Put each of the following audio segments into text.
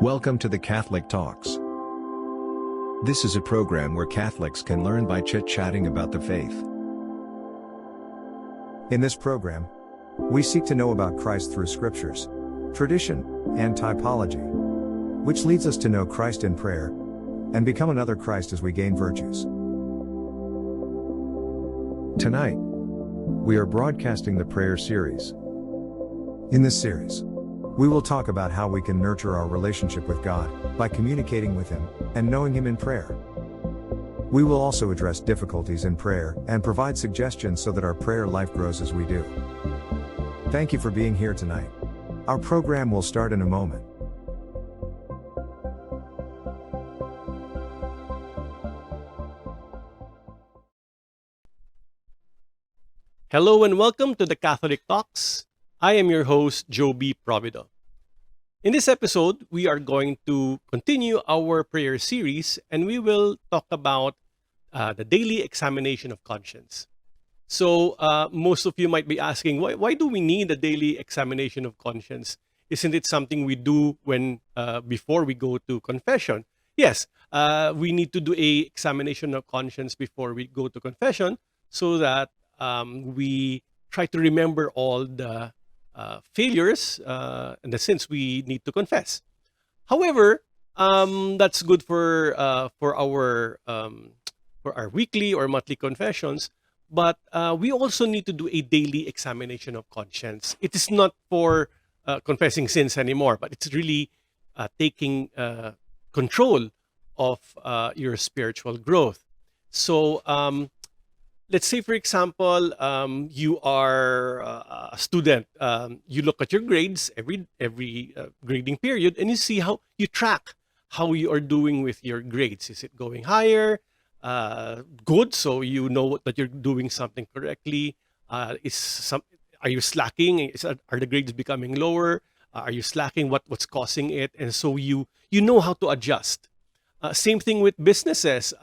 Welcome to the Catholic Talks. This is a program where Catholics can learn by chit-chatting about the faith. In this program, we seek to know about Christ through scriptures, tradition, and typology, which leads us to know Christ in prayer and become another Christ as we gain virtues. Tonight, we are broadcasting the prayer series. In this series, we will talk about how we can nurture our relationship with God by communicating with Him and knowing Him in prayer. We will also address difficulties in prayer and provide suggestions so that our prayer life grows as we do. Thank you for being here tonight. Our program will start in a moment. Hello and welcome to the Catholic Talks. I am your host, Joe B. Provido. In this episode, we are going to continue our prayer series and we will talk about the daily examination of conscience. So most of you might be asking, why do we need a daily examination of conscience? Isn't it something we do before we go to confession? Yes, we need to do a examination of conscience before we go to confession so that we try to remember all the failures and the sins we need to confess. However, that's good for our weekly or monthly confessions, but we also need to do a daily examination of conscience. It is not for confessing sins anymore, but it's really taking control of your spiritual growth. So let's say, for example, you are a student. You look at your grades every grading period, and you see how you track how you are doing with your grades. Is it going higher? Good, so you know that you're doing something correctly. Are you slacking? Are the grades becoming lower? Are you slacking? What's causing it? And so you know how to adjust. Same thing with businesses.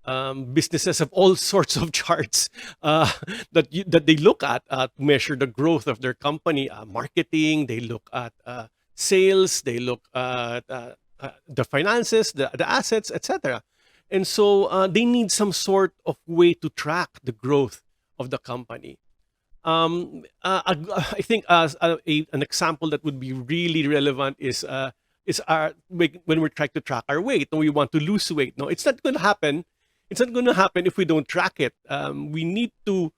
Businesses have all sorts of charts that they look at to measure the growth of their company. Marketing, they look at sales, they look at the finances, the assets, etc. And so they need some sort of way to track the growth of the company. I think an example that would be really relevant is when we're trying to track our weight and we want to lose weight. No, it's not going to happen. It's not going to happen if we don't track it. We need to,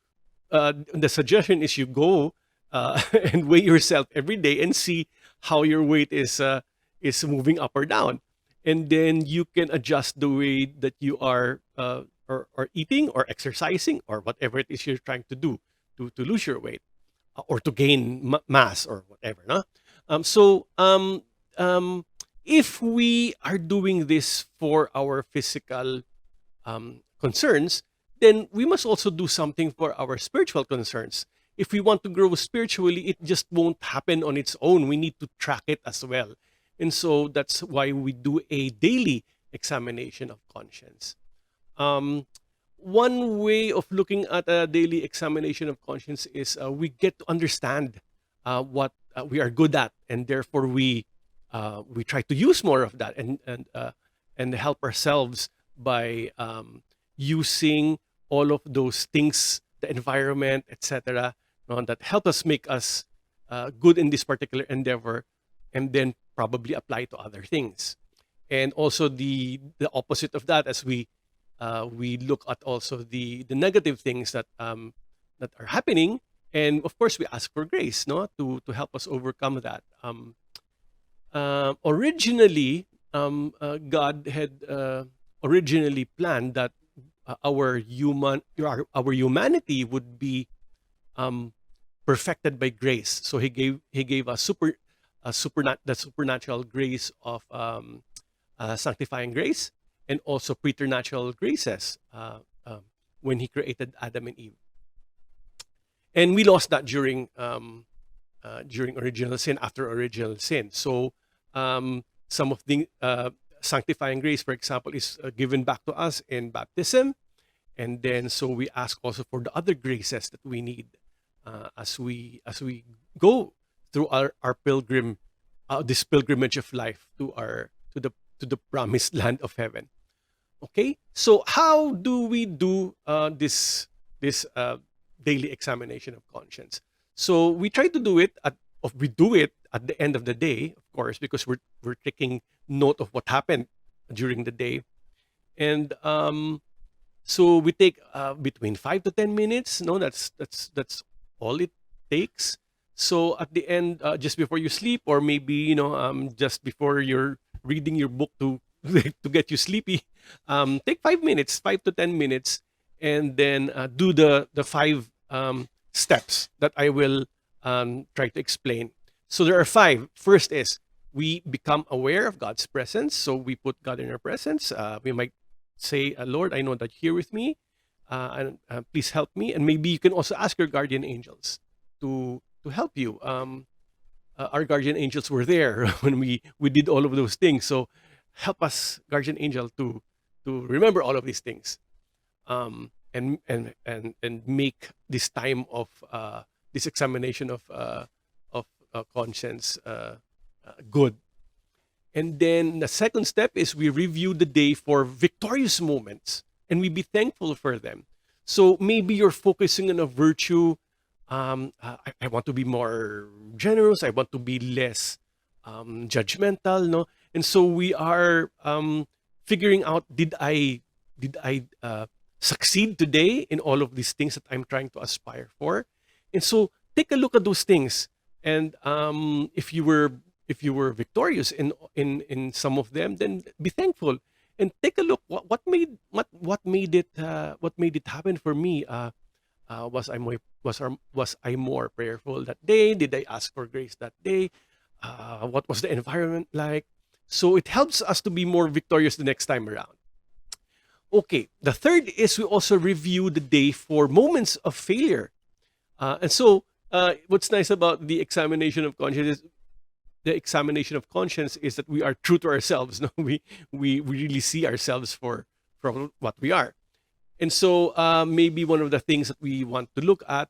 the suggestion is you go and weigh yourself every day and see how your weight is moving up or down. And then you can adjust the way that you are or eating or exercising or whatever it is you're trying to do to lose your weight or to gain mass or whatever. No? If we are doing this for our physical concerns, then we must also do something for our spiritual concerns. If we want to grow spiritually, it just won't happen on its own. We need to track it as well. And so that's why we do a daily examination of conscience. One way of looking at a daily examination of conscience is we get to understand what we are good at, and therefore we try to use more of that and help ourselves by using all of those things, the environment, etc., that help us make us good in this particular endeavor, and then probably apply to other things. And also the opposite of that, as we look at also the negative things that are happening, and of course we ask for grace, to help us overcome that. Originally, God had originally planned that our humanity would be perfected by grace. So He gave us the supernatural grace of sanctifying grace, and also preternatural graces when He created Adam and Eve. And we lost that during original sin, after original sin. So some of the sanctifying grace, for example, is given back to us in baptism, and then so we ask also for the other graces that we need as we go through our pilgrim this pilgrimage of life to the promised land of heaven. Okay, so how do we do this daily examination of conscience? So we try to do it we do it at the end of the day, of course, because we're taking note of what happened during the day, and so we take between 5 to 10 minutes. No, that's all it takes. So at the end, just before you sleep, or maybe just before you're reading your book to to get you sleepy, take 5 minutes, 5 to 10 minutes, and then do the five steps that I will try to explain. So there are five. First is we become aware of God's presence. So we put God in our presence. We might say, Lord, I know that you're here with me, and please help me. And maybe you can also ask your guardian angels to help you. Our guardian angels were there when we did all of those things. So help us, guardian angel, to remember all of these things, and make this time of this examination of conscience good. And then the second step is we review the day for victorious moments and we be thankful for them. So maybe you're focusing on a virtue. I want to be more generous. I want to be less judgmental. No, and so we are figuring out: did I succeed today in all of these things that I'm trying to aspire for? And so take a look at those things, and if you were victorious in some of them, then be thankful and take a look what made it happen for me. Was I more prayerful that day? Did I ask for grace that day? What was the environment like? So it helps us to be more victorious the next time around. Okay, the third is we also review the day for moments of failure. And so what's nice about the examination of conscience is that we are true to ourselves. No, we really see ourselves from what we are. And so maybe one of the things that we want to look at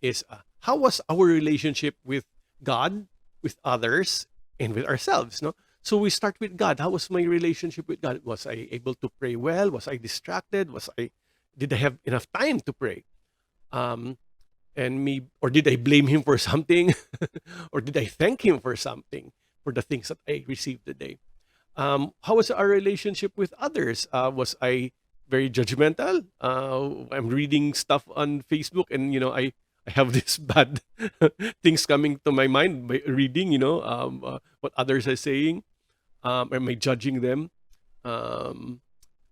is how was our relationship with God, with others, and with ourselves. No, so we start with God. How was my relationship with God? Was I able to pray well? Was I distracted? Did I have enough time to pray? Or did I blame him for something? Or did I thank him for something, for the things that I received today? How was our relationship with others? Was I very judgmental? I'm reading stuff on Facebook, and I have this bad things coming to my mind by reading, what others are saying. Am I judging them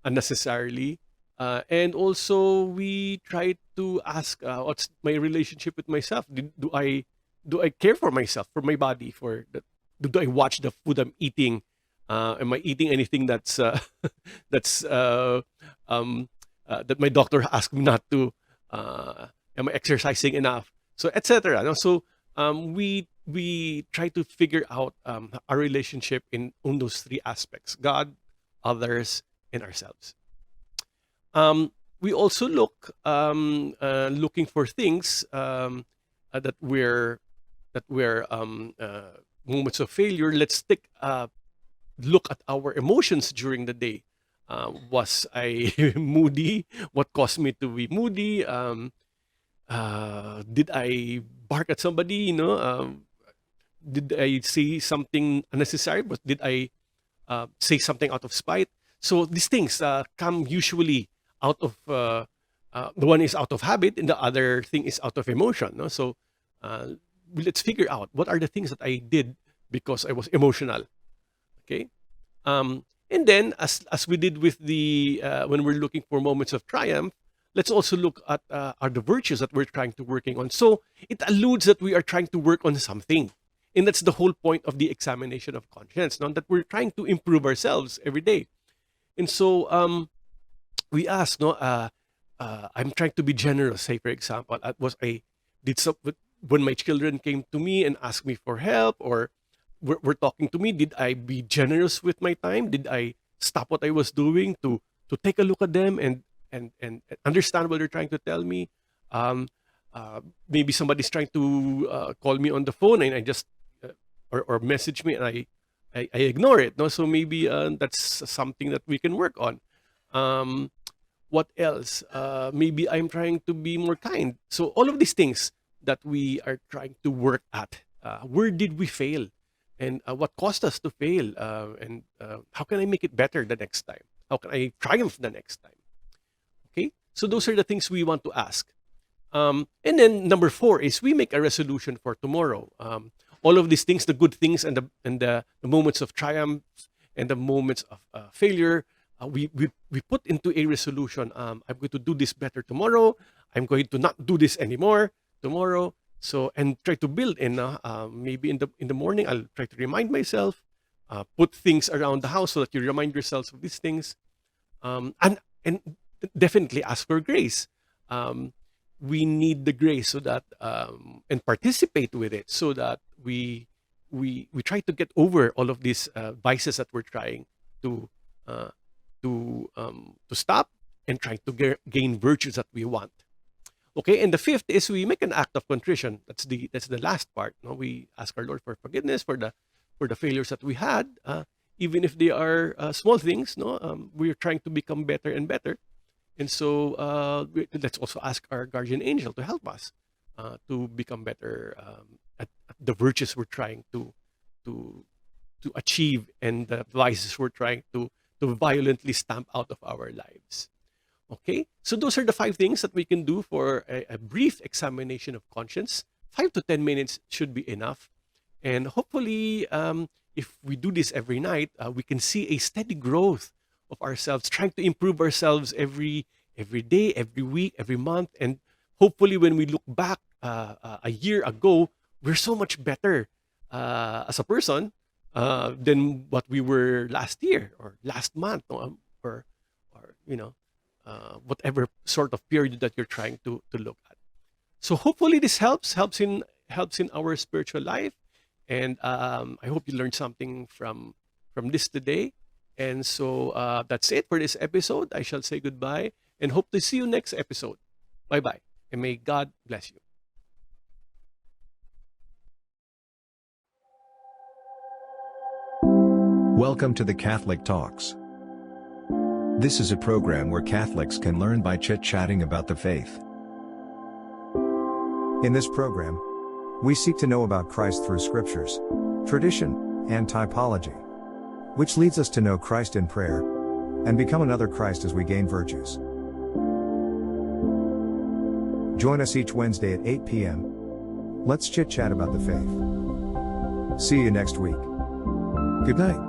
unnecessarily? And also, we try to ask, what's my relationship with myself? Do I care for myself, for my body, do I watch the food I'm eating? Am I eating anything that's that my doctor asked me not to? Am I exercising enough? So etc. No? So we try to figure out our relationship on those three aspects: God, others, and ourselves. We also looking for things that we're moments of failure. Let's take look at our emotions during the day. Was I moody? What caused me to be moody? Did I bark at somebody? Did I say something unnecessary? But did I say something out of spite? So these things come usually out of the one is out of habit, and the other thing is out of emotion. No? So let's figure out what are the things that I did because I was emotional. Okay, and then as we did with the when we're looking for moments of triumph, let's also look at are the virtues that we're trying to working on. So it alludes that we are trying to work on something, and that's the whole point of the examination of conscience. No? That we're trying to improve ourselves every day, and so we ask, no, I'm trying to be generous. Say, for example, when my children came to me and asked me for help, or were talking to me, did I be generous with my time? Did I stop what I was doing to take a look at them and understand what they're trying to tell me? Maybe somebody's trying to call me on the phone, and I just or message me and I ignore it. No, so maybe that's something that we can work on. Um, what else? Maybe I'm trying to be more kind. So all of these things that we are trying to work at. Where did we fail? And what caused us to fail? And how can I make it better the next time? How can I triumph the next time? Okay, so those are the things we want to ask. And then number 4 is we make a resolution for tomorrow. All of these things, the good things and the moments of triumph and the moments of failure, we put into a resolution. I'm going to do this better tomorrow. I'm going to not do this anymore tomorrow. So and try to build in. Maybe in the morning, I'll try to remind myself. Put things around the house so that you remind yourselves of these things. And definitely ask for grace. We need the grace so that and participate with it so that we try to get over all of these vices that we're trying to uh, to stop and trying to gain virtues that we want. Okay, and the 5th is we make an act of contrition. That's the last part. No, we ask our Lord for forgiveness for the failures that we had, even if they are small things. No, we are trying to become better and better. And so let's also ask our guardian angel to help us to become better at the virtues we're trying to achieve and the vices we're trying to violently stamp out of our lives. Okay, so those are the 5 things that we can do for a brief examination of conscience. 5 to 10 minutes should be enough. And hopefully, if we do this every night, we can see a steady growth of ourselves, trying to improve ourselves every day, every week, every month. And hopefully when we look back a year ago, we're so much better as a person than what we were last year or last month, or you know, whatever sort of period that you're trying to look at. So hopefully this helps in our spiritual life. And I hope you learned something from this today. And so that's it for this episode. I shall say goodbye and hope to see you next episode. Bye-bye. And may God bless you. Welcome to the Catholic Talks. This is a program where Catholics can learn by chit-chatting about the faith. In this program, we seek to know about Christ through scriptures, tradition, and typology, which leads us to know Christ in prayer and become another Christ as we gain virtues. Join us each Wednesday at 8 p.m. Let's chit-chat about the faith. See you next week. Good night.